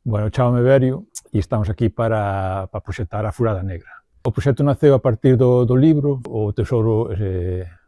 Bueno, chámame Berio e estamos aquí para proxectar A Furada Negra. O proxecto naceu a partir do libro O Tesouro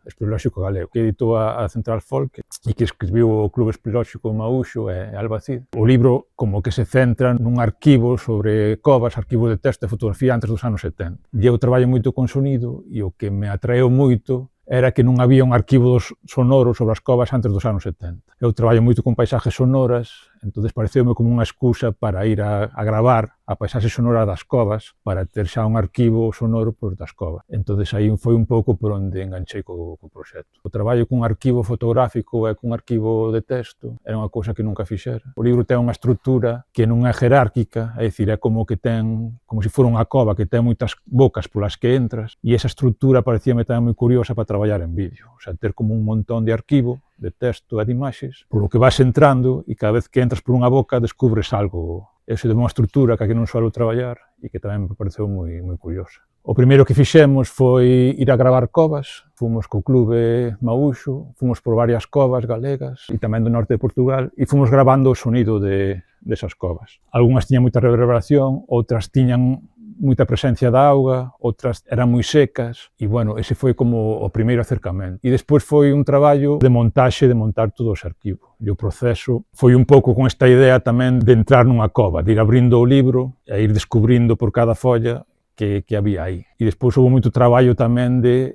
Espeleolóxico Galego, que editou a Central Folk e que escribiu o Club Espeleolóxico Maúxo e Albacid. O libro como que se centra nun arquivo sobre covas, arquivos de texto e fotografía antes dos anos 70. E eu traballo moito con sonido e o que me atraeu moito era que non había un arquivo sonoro sobre as covas antes dos anos 70. Eu traballo moito con paisajes sonoras, entón pareceume como unha excusa para ir a gravar a paisaxe sonora das covas para ter xa un arquivo sonoro das covas. Entón aí foi un pouco por onde enganchei co proxecto. O traballo cun arquivo fotográfico e cun arquivo de texto era unha cousa que nunca fixera. O libro ten unha estrutura que non é jerárquica, é dicir, é como que ten, como se fora unha cova que ten moitas bocas polas que entras, e esa estrutura parecíame tamén moi curiosa para traballar en vídeo, o sea, ter como un montón de arquivo de texto e de imaxes, polo que vas entrando e cada vez que entras por unha boca descubres algo. Eso é unha estrutura que non suelo traballar e que tamén me pareceu moi curiosa. O primeiro que fixemos foi ir a gravar covas, fomos co Clube Maúxo, fomos por varias covas galegas e tamén do norte de Portugal e fomos gravando o sonido desas covas. Algúnas tiñan moita reverberación, outras tiñan moita presencia da auga, outras eran moi secas e, bueno, ese foi como o primeiro acercamento. E despois foi un traballo de montaxe, de montar todo ese arquivo. E o proceso foi un pouco con esta idea tamén de entrar nunha cova, de ir abrindo o libro e ir descubrindo por cada folla que había aí. E despois houve moito traballo tamén de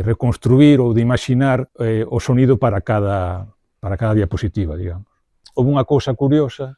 reconstruir ou de imaginar o sonido para cada diapositiva, digamos. Houve unha cousa curiosa.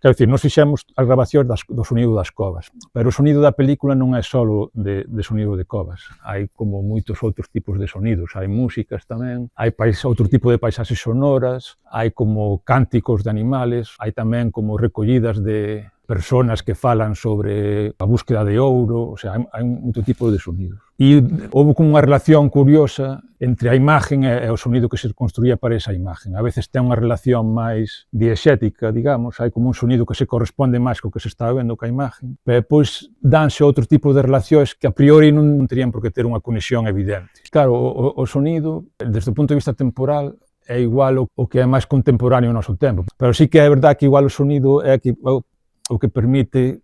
Quero dicir, nos fixemos as grabacións do sonido das covas, pero o sonido da película non é só de sonido de covas. Hai como moitos outros tipos de sonidos, hai músicas tamén, hai outro tipo de paisaxes sonoras, hai como cánticos de animales, hai tamén como recollidas de personas que falan sobre a búsqueda de ouro, o sea, hai moito tipo de sonidos. E houve como unha relación curiosa entre a imagen e o sonido que se construía para esa imagen. A veces ten unha relación máis diexética, digamos, hai como un sonido que se corresponde máis co que se está vendo ca imagen, pero depois danse outro tipo de relacións que a priori non terían por que ter unha conexión evidente. Claro, o sonido, desde o punto de vista temporal, é igual o que é máis contemporáneo no noso tempo, pero sí que é verdade que igual o sonido é o que permite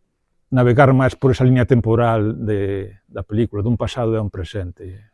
navegar máis por esa liña temporal da película, dun pasado e un presente.